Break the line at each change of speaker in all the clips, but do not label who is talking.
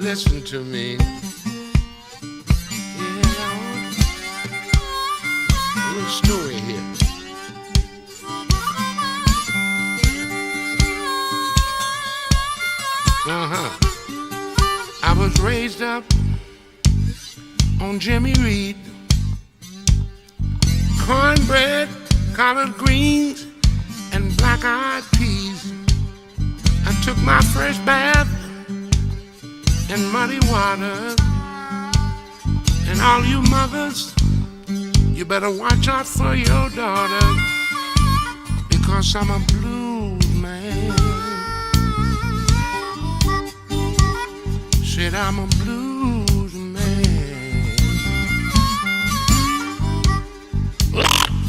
listen to me. Yeah, a little story here. I was raised up on Jimmy Reed, cornbread, collard greens, and black-eyed peas. I took my first bath in muddy water, and all you mothers, you better watch out for your daughter, because I'm a blues man. Said I'm a blues man.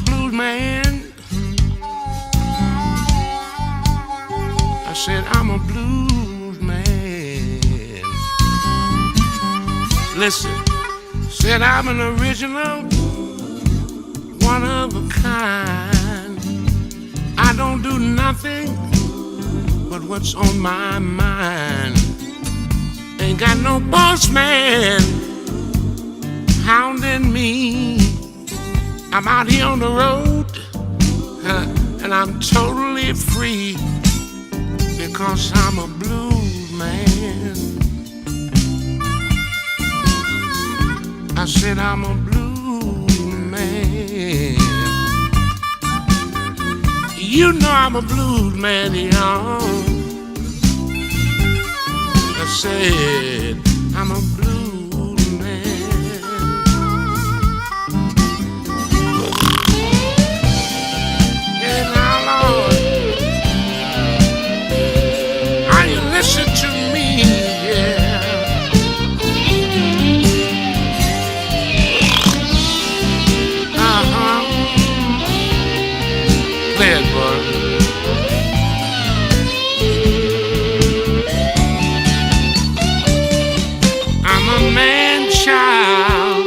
Blues man. I said I'm a blues man. Listen, said I'm an original, one of a kind. I don't do nothing but what's on my mind. Ain't got no boss man hounding me. I'm out here on the road, and I'm totally free, because I'm a blues man. I said I'm a blues man. You know I'm a blues man, y'all. I said I'm a blues man. Yeah, now, Lord, how you listen to me, yeah. Play it, boy. Man-child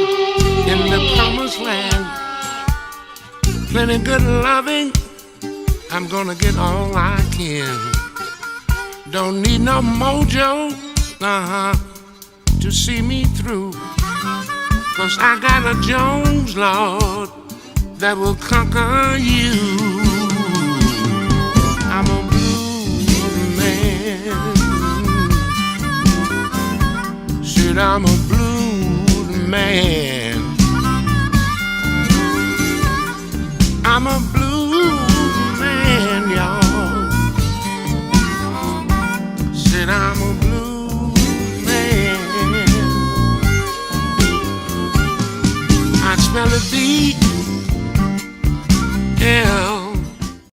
in the promised land, plenty good loving, I'm gonna get all I can. Don't need no mojo, to see me through, 'cause I got a Jones, Lord, that will conquer you. I'm a blues man. Said I'm a blues man. I'm a blues man, y'all. Said I'm a blues man. I smell a beat, yeah.